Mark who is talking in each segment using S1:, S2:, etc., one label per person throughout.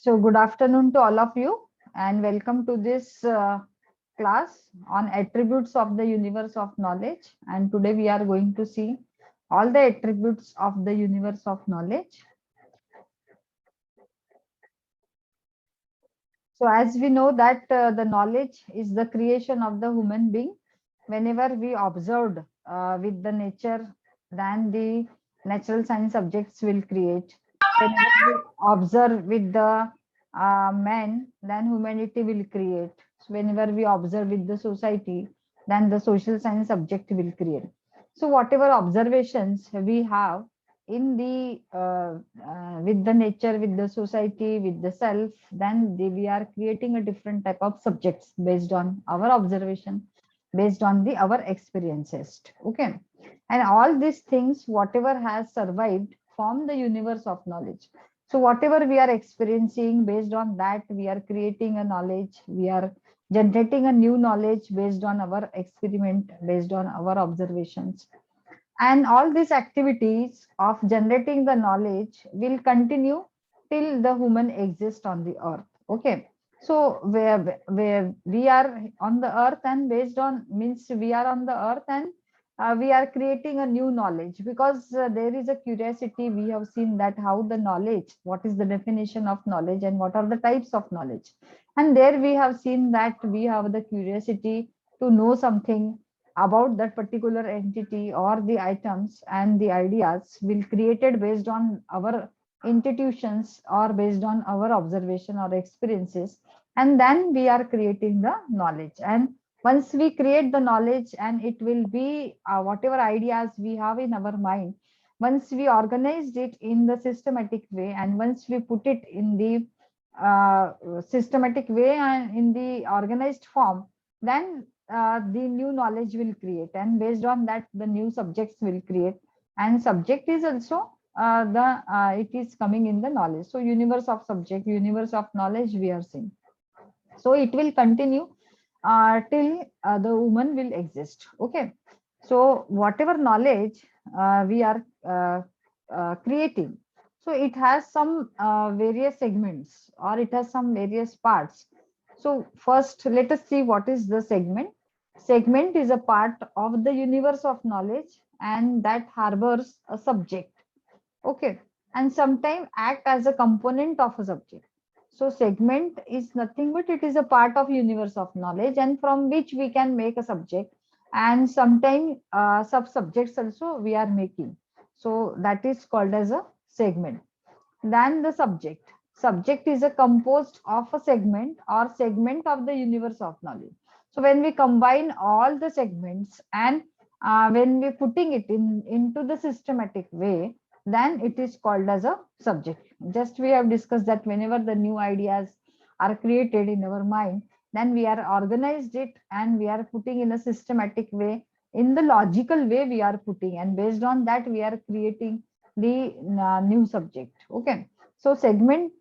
S1: So, good afternoon to all of you, and welcome to this class on attributes of the universe of knowledge. And today we are going to see all the attributes of the universe of knowledge. So, as we know that the knowledge is the creation of the human being. Whenever we observed with the nature, then the natural science subjects will create. Whenever we observe with the man, then humanity will create. So whenever we observe with the society, then the social science subject will create. So whatever observations we have in the with the nature, with the society, with the self, then we are creating a different type of subjects based on our observation, based on the our experiences. Okay, and all these things, whatever has survived from the universe of knowledge. So whatever we are experiencing, based on that we are creating a knowledge, we are generating a new knowledge based on our experiment, based on our observations, and all these activities of generating the knowledge will continue till the human exists on the earth. Okay, so where we are on the earth, and based on means we are on the earth, and we are creating a new knowledge, because there is a curiosity. We have seen that how the knowledge, what is the definition of knowledge and what are the types of knowledge, and there we have seen that we have the curiosity to know something about that particular entity or the items, and the ideas will created based on our institutions or based on our observation or experiences, and then we are creating the knowledge. And once we create the knowledge, and it will be whatever ideas we have in our mind, once we organized it in the systematic way, and once we put it in the systematic way and in the organized form, then the new knowledge will create, and based on that the new subjects will create. And subject is also the it is coming in the knowledge. So universe of subject, universe of knowledge we are seeing. So it will continue till the woman will exist. Okay, so whatever knowledge we are creating, so it has some various segments, or it has some various parts. So first let us see what is the segment. Segment is a part of the universe of knowledge, and that harbors a subject. Okay, and sometimes act as a component of a subject. So segment is nothing but it is a part of universe of knowledge, and from which we can make a subject, and sometimes sub subjects also we are making. So that is called as a segment. Then the subject. Subject is a composed of a segment or segment of the universe of knowledge. So when we combine all the segments, and when we putting it in into the systematic way, then it is called as a subject. Just we have discussed that whenever the new ideas are created in our mind, then we are organized it, and we are putting in a systematic way, in the logical way we are putting, and based on that we are creating the new subject. Okay, so segment,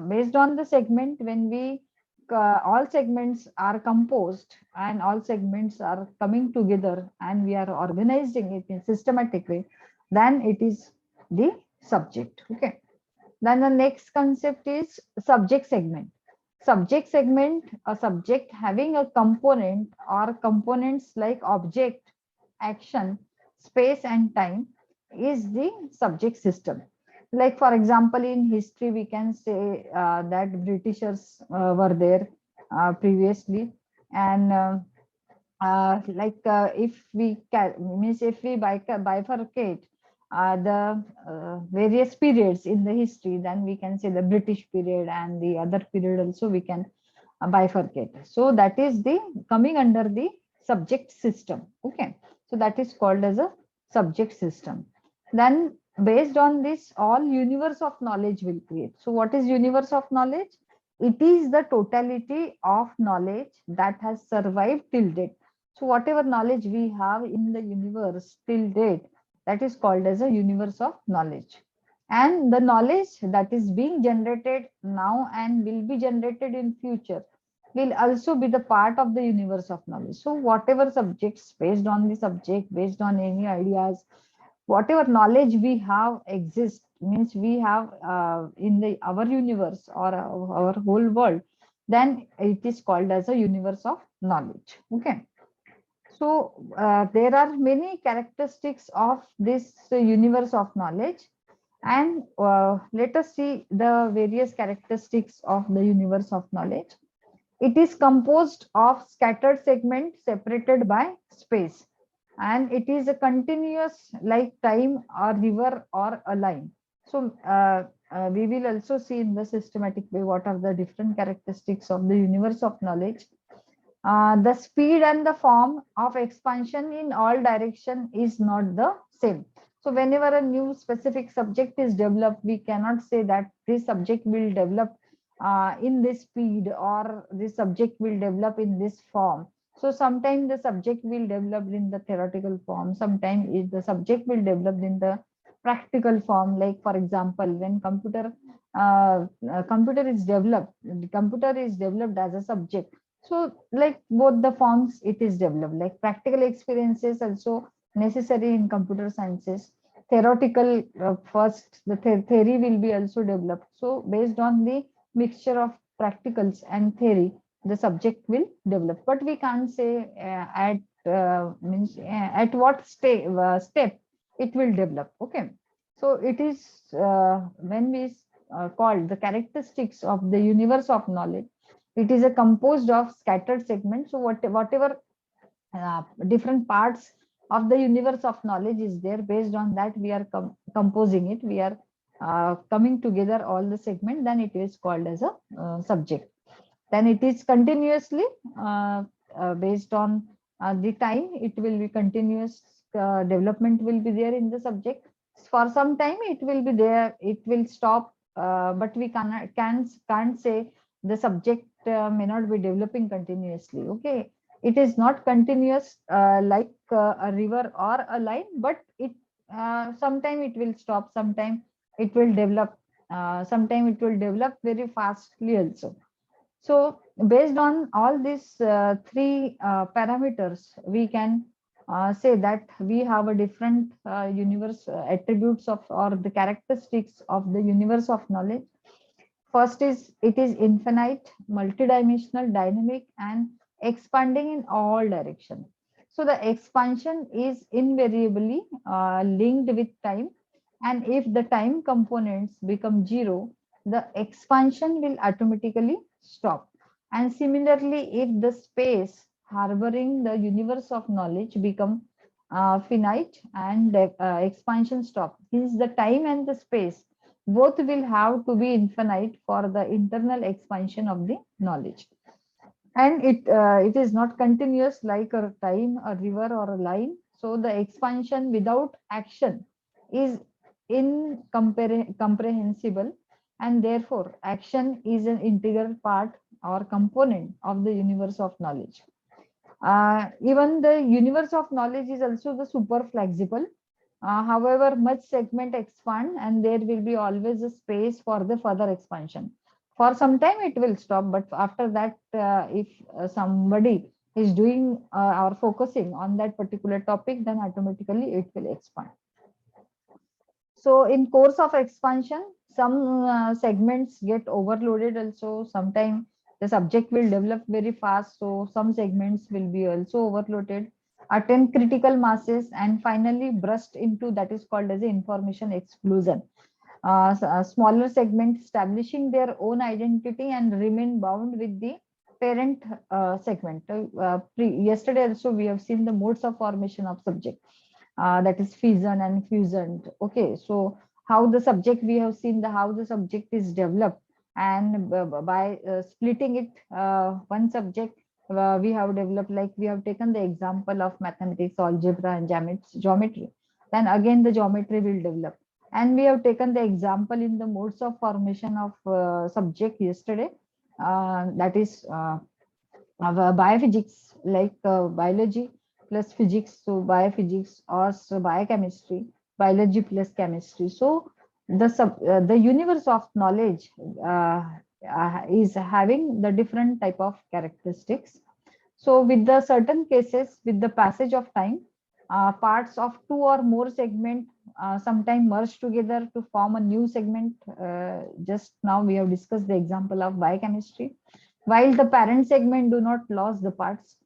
S1: based on the segment, when we all segments are composed and all segments are coming together, and we are organizing it in systematic way, then it is the subject. Okay, then the next concept is subject segment. Subject segment, a subject having a component or components like object, action, space and time, is the subject system. Like for example, in history we can say that Britishers were there previously, and if we means if we bifurcate the various periods in the history, then we can say the British period and the other period also we can bifurcate. So that is the coming under the subject system. Okay, so that is called as a subject system. Then based on this, all universe of knowledge will create. So what is universe of knowledge? It is the totality of knowledge that has survived till date. So whatever knowledge we have in the universe till date, that is called as a universe of knowledge. And the knowledge that is being generated now and will be generated in future will also be the part of the universe of knowledge. So whatever subjects, based on the subject, based on any ideas, whatever knowledge we have exists, means we have in the our universe or our whole world, then it is called as a universe of knowledge. Okay. So there are many characteristics of this universe of knowledge, and let us see the various characteristics of the universe of knowledge. It is composed of scattered segments separated by space, and it is a continuous like time or river or a line. So we will also see in the systematic way what are the different characteristics of the universe of knowledge. The speed and the form of expansion in all direction is not the same. So whenever a new specific subject is developed, we cannot say that this subject will develop in this speed, or this subject will develop in this form. So sometimes the subject will develop in the theoretical form, sometimes the subject will develop in the practical form. Like for example, when computer is developed, the computer is developed as a subject. So like both the forms it is developed, like practical experiences also necessary in computer sciences. Theoretical, first the theory will be also developed. So based on the mixture of practicals and theory, the subject will develop. But we can't say at means at what step it will develop. Okay. So it is when we call the characteristics of the universe of knowledge, it is a composed of scattered segments. So whatever different parts of the universe of knowledge is there, based on that we are composing it, we are coming together all the segment, then it is called as a subject. Then it is continuously uh, based on the time, it will be continuous development will be there in the subject. For some time it will be there, it will stop, but we can't say the subject may not be developing continuously. Okay. It is not continuous like a river or a line, but it sometime it will stop, sometime it will develop, sometime it will develop very fastly also. So based on all these three parameters, we can say that we have a different universe attributes of, or the characteristics of the universe of knowledge. First is it is infinite, multidimensional, dynamic, and expanding in all directions. So the expansion is invariably linked with time, and if the time components become zero, the expansion will automatically stop. And similarly, if the space harboring the universe of knowledge become finite and expansion stop, means the time and the space both will have to be infinite for the internal expansion of the knowledge. And it is not continuous like a time, a river, or a line. So the expansion without action is incomprehensible, and therefore action is an integral part or component of the universe of knowledge. Even the universe of knowledge is also the super flexible. However, much segment expand, and there will be always a space for the further expansion. For some time it will stop, but after that, if somebody is doing or focusing on that particular topic, then automatically it will expand. So in course of expansion, some segments get overloaded also. Sometimes the subject will develop very fast, so some segments will be also overloaded, attain critical masses, and finally burst into, that is called as a information explosion. Smaller segments establishing their own identity and remain bound with the parent segment. Yesterday also we have seen the modes of formation of subject, that is fission and fusion. Okay, so how the subject, we have seen the how the subject is developed, and by splitting it, one subject we have developed, like we have taken the example of mathematics, algebra, and geometry. Then again the geometry will develop, and we have taken the example in the modes of formation of subject yesterday, that is biophysics, like biology plus physics, so biophysics, or so biochemistry, biology plus chemistry. So the universe of knowledge is having the different type of characteristics. So with the certain cases, with the passage of time, parts of two or more segment sometimes merge together to form a new segment. Just now we have discussed the example of biochemistry, while the parent segment do not lose the parts.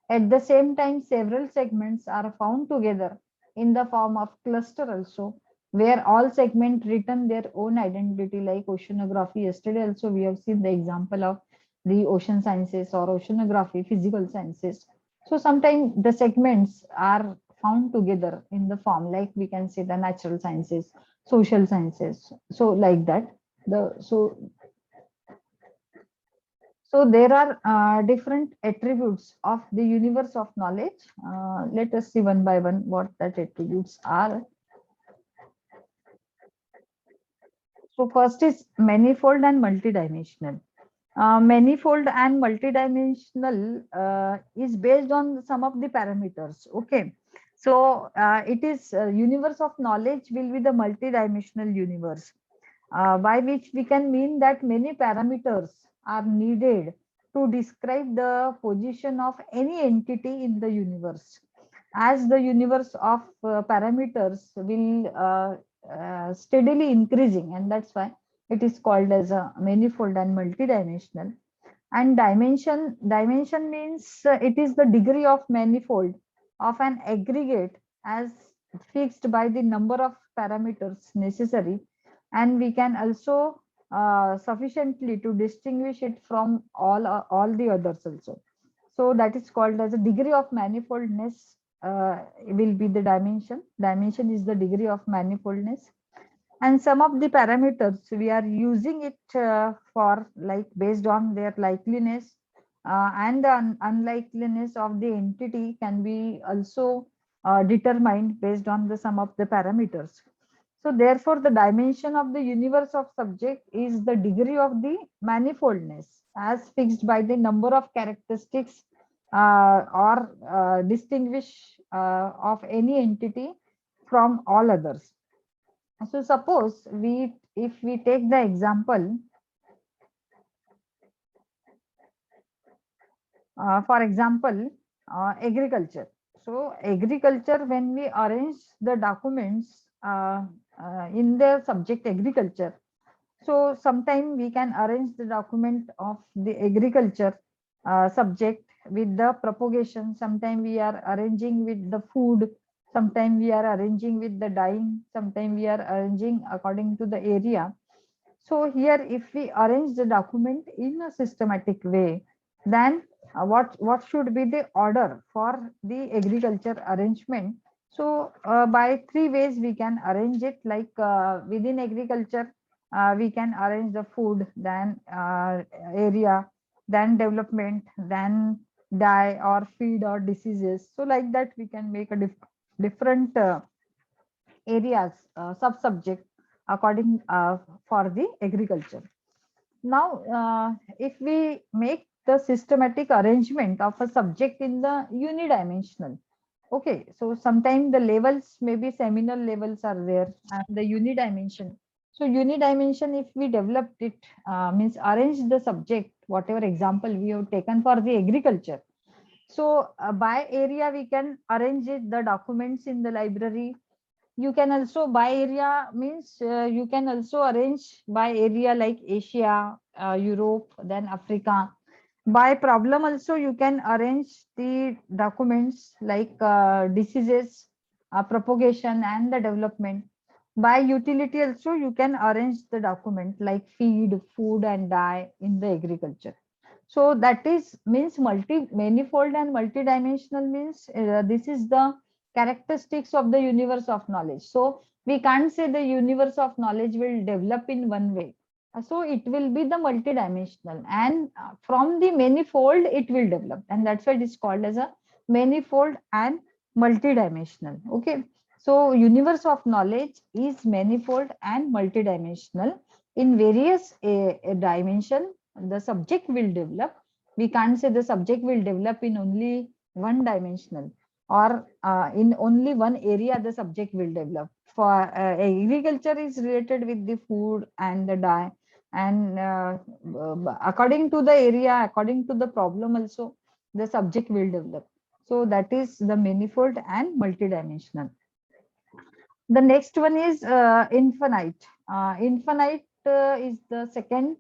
S1: At the same time, several segments are found together in the form of cluster also, where all segments return their own identity, like oceanography. Yesterday also we have seen the example of the ocean sciences or oceanography, physical sciences. So sometimes the segments are found together in the form, like we can say the natural sciences, social sciences. So like that. So there are different attributes of the universe of knowledge. Let us see one by one what that attributes are. So first is manifold and multidimensional. Manifold and multidimensional is based on some of the parameters. Okay, so it is universe of knowledge will be the multidimensional universe, by which we can mean that many parameters are needed to describe the position of any entity in the universe. As the universe of parameters will steadily increasing, and that's why it is called as a manifold and multidimensional. And dimension means it is the degree of manifold of an aggregate as fixed by the number of parameters necessary, and we can also sufficiently to distinguish it from all the others also. So that is called as a degree of manifoldness. Will be the dimension. Dimension is the degree of manifoldness, and some of the parameters we are using it for, like based on their likeliness, and the unlikeliness of the entity can be also determined based on the sum of the parameters. So therefore the dimension of the universe of subject is the degree of the manifoldness as fixed by the number of characteristics or distinguish of any entity from all others. So suppose if we take the example, for example, agriculture. So agriculture, when we arrange the documents in the subject agriculture, so sometime we can arrange the document of the agriculture subject with the propagation. Sometime we are arranging with the food. Sometime we are arranging with the dyeing. Sometime we are arranging according to the area. So here, if we arrange the document in a systematic way, then what should be the order for the agriculture arrangement? So by three ways we can arrange it. Like within agriculture, we can arrange the food, then area, then development, then dye or feed or diseases. So like that we can make a different areas, sub-subject according for the agriculture. Now, if we make the systematic arrangement of a subject in the unidimensional, okay, so sometimes the levels, maybe seminal levels are there, and the unidimension. So unidimension, if we developed it, means arrange the subject, whatever example we have taken for the agriculture. So by area, we can arrange it, the documents in the library. You can also by area means you can also arrange by area like Asia, Europe, then Africa. By problem also you can arrange the documents like diseases, propagation and the development. By utility also you can arrange the document like feed, food and dye in the agriculture. So that is means manifold and multidimensional means this is the characteristics of the universe of knowledge. So we can't say the universe of knowledge will develop in one way. So it will be the multidimensional, and from the manifold it will develop, and that's why it is called as a manifold and multidimensional. Okay, so universe of knowledge is manifold and multidimensional. In various dimension the subject will develop. We can't say the subject will develop in only one dimensional, or in only one area the subject will develop. For agriculture is related with the food and the dye, and according to the area, according to the problem also the subject will develop. So that is the manifold and multidimensional. The next one is infinite. Infinite is the second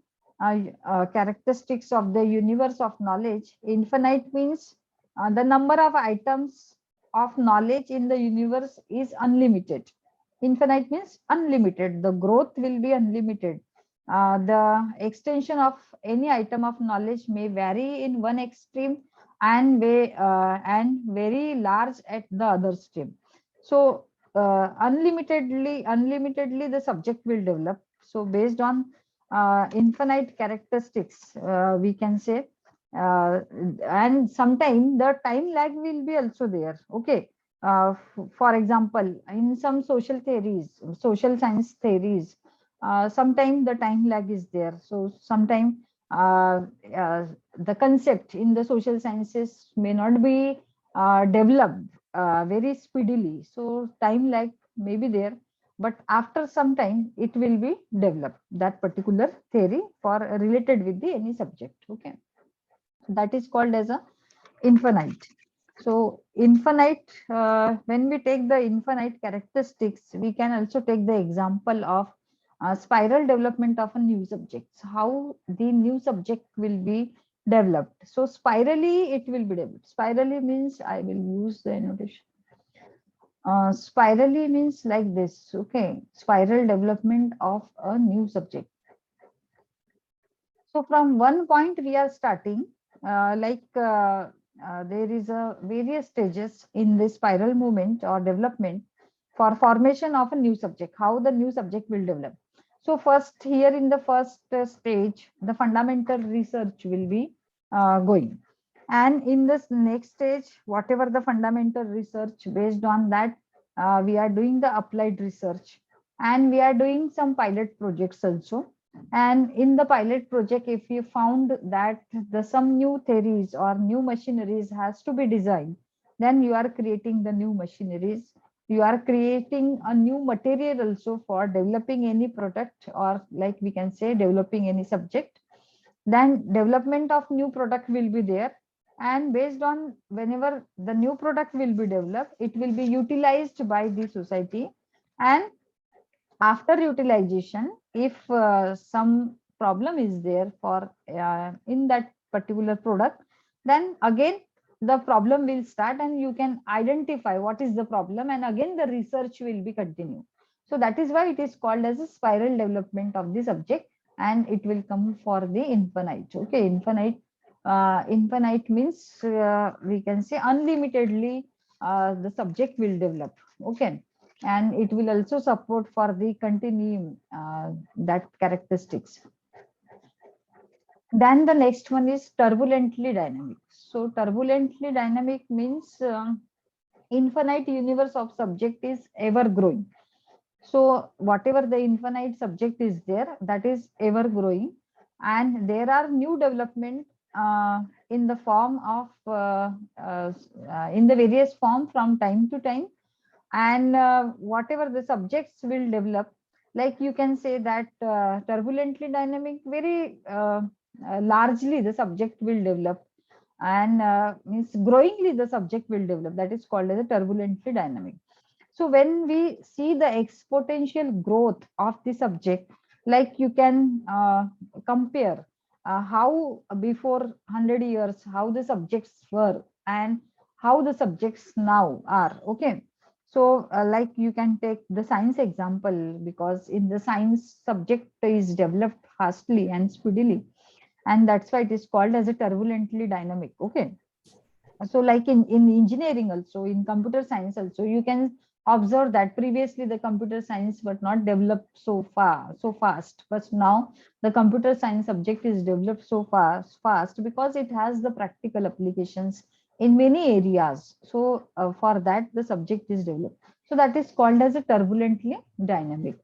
S1: characteristics of the universe of knowledge. Infinite means the number of items of knowledge in the universe is unlimited. Infinite means unlimited. The growth will be unlimited. The extension of any item of knowledge may vary in one extreme and very large at the other extreme. So unlimitedly the subject will develop. So based on infinite characteristics, we can say, and sometime the time lag will be also there. Okay. For example, in some social theories, social science theories, sometime the time lag is there. So sometime uh, uh, the concept in the social sciences may not be developed very speedily. So time lag may be there, but after some time it will be developed, that particular theory for related with the any subject. Okay, that is called as a infinite. So infinite, when we take the infinite characteristics, we can also take the example of spiral development of a new subject. How the new subject will be developed. So spirally it will be developed. Spirally means, I will use the annotation. Spirally means like this. Okay, spiral development of a new subject. So from one point we are starting, there is a various stages in this spiral movement or development for formation of a new subject, how the new subject will develop. So first here in the first stage, the fundamental research will be going. And in this next stage, whatever the fundamental research, based on that, we are doing the applied research, and we are doing some pilot projects also. And in the pilot project, if you found that the some new theories or new machineries has to be designed, then you are creating the new machineries. You are creating a new material also for developing any product, or like we can say developing any subject. Then development of new product will be there. And based on whenever the new product will be developed, it will be utilized by the society. And after utilization, if some problem is there for in that particular product, then again the problem will start and you can identify what is the problem, and again the research will be continued. So that is why it is called as a spiral development of the subject, and it will come for the infinite. Okay, infinite. Infinite means we can say unlimitedly the subject will develop. Okay, and it will also support for the continuum, that characteristics. Then the next one is turbulently dynamic. So turbulently dynamic means infinite universe of subject is ever growing. So whatever the infinite subject is there, that is ever growing, and there are new development in the form of in the various form from time to time. And whatever the subjects will develop, like you can say that turbulently dynamic, very largely the subject will develop, and means growingly the subject will develop, that is called as a turbulently dynamic. So when we see the exponential growth of the subject, like you can compare how before 100 years how the subjects were and how the subjects now are. Okay, so like you can take the science example, because in the science subject is developed fastly and speedily, and that's why it is called as a turbulently dynamic. Okay, so like in engineering also, in computer science also, you can observe that previously the computer science was not developed so fast, but now the computer science subject is developed so fast because it has the practical applications in many areas. So for that the subject is developed, so that is called as a turbulently dynamic.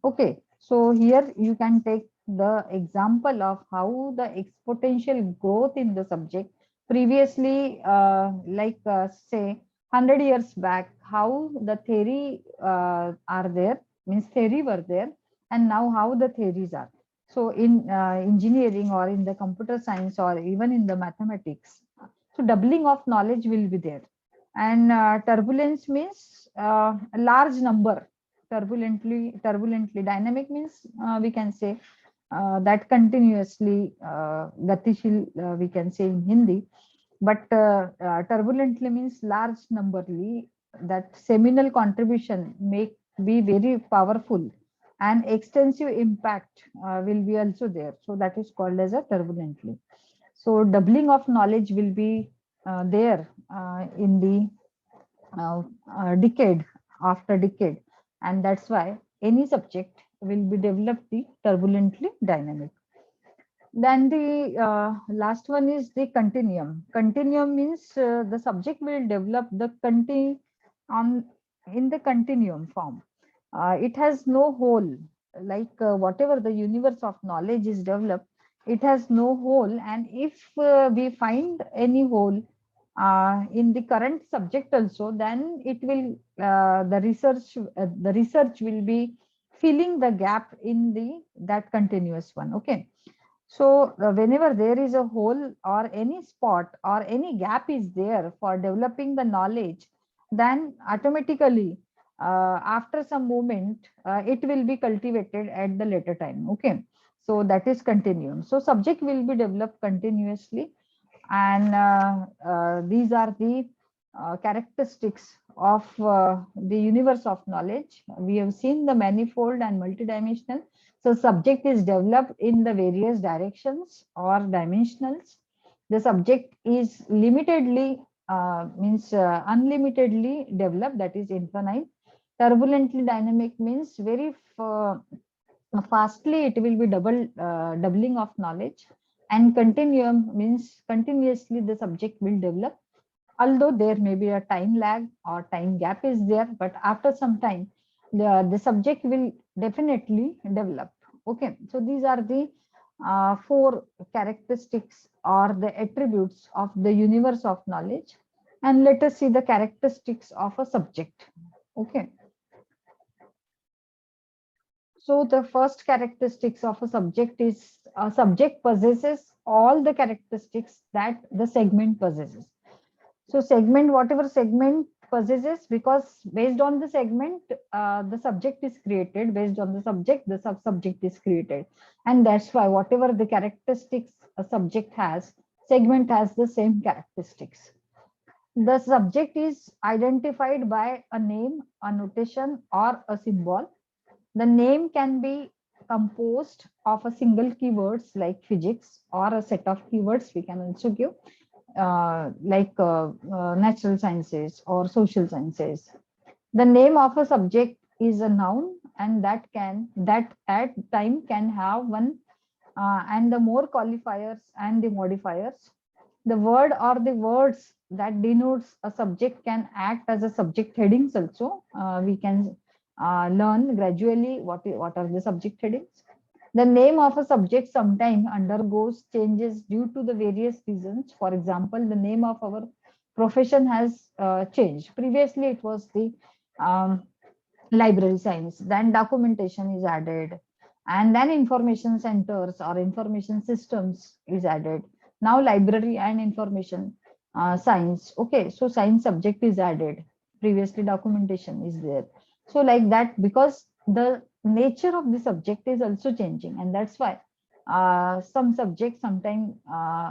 S1: Okay, so here you can take the example of how the exponential growth in the subject previously, say 100 years back, how the theory are there, means theory were there, and now how the theories are. So in engineering or in the computer science or even in the mathematics, so doubling of knowledge will be there. And turbulence means a large number. turbulently. Dynamic means we can say that continuously, gatishil, we can say in Hindi. But turbulently means large numberly. That seminal contribution may be very powerful, and extensive impact will be also there. So that is called as a turbulently. So doubling of knowledge will be there in the decade after decade, and that's why any subject will be developed the turbulently dynamic. Then the last one is the continuum. Continuum means the subject will develop the on in the continuum form. It has no hole, like whatever the universe of knowledge is developed, it has no hole. And if we find any hole in the current subject also, then it will the research will be filling the gap in the that continuous one. Okay, so whenever there is a hole or any spot or any gap is there for developing the knowledge, then automatically after some moment it will be cultivated at the later time. Okay, so that is continuum. So subject will be developed continuously, and these are the characteristics of the universe of knowledge. We have seen the manifold and multidimensional. So subject is developed in the various directions or dimensionals. The subject is limitedly means unlimitedly developed, that is infinite. Turbulently dynamic means very fastly it will be doubling of knowledge, and continuum means continuously the subject will develop, although there may be a time lag or time gap is there, but after some time the subject will definitely develop. Okay, so these are the four characteristics or the attributes of the universe of knowledge. And let us see the characteristics of a subject. Okay, so the first characteristics of a subject is a subject possesses all the characteristics that the segment possesses. So segment, whatever segment possesses, because based on the segment, the subject is created. Based on the subject, the subject is created. And that's why whatever the characteristics a subject has, segment has the same characteristics. The subject is identified by a name, a notation, or a symbol. The name can be composed of a single keywords like physics, or a set of keywords we can also give natural sciences or social sciences. The name of a subject is a noun, and that at time can have one and the more qualifiers and the modifiers. The word or the words that denotes a subject can act as a subject headings also. We can learn gradually what are the subject headings. The name of a subject sometimes undergoes changes due to the various reasons. For example, the name of our profession has changed. Previously, it was the um, library science, then documentation is added, and then information centers or information systems is added. Now library and information science. Okay, so science subject is added. Previously documentation is there. So like that, because the nature of the subject is also changing, and that's why some subject sometimes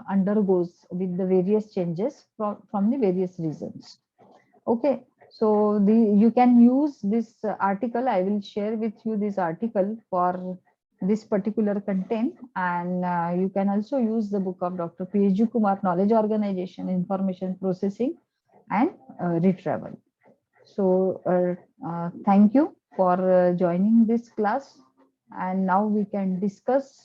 S1: undergoes with the various changes from the various reasons. Okay, so you can use this article. I will share with you this article for this particular content, and you can also use the book of Dr. P.H.G. Kumar, Knowledge Organization, Information Processing, and Retrieval. So thank you for joining this class, and now we can discuss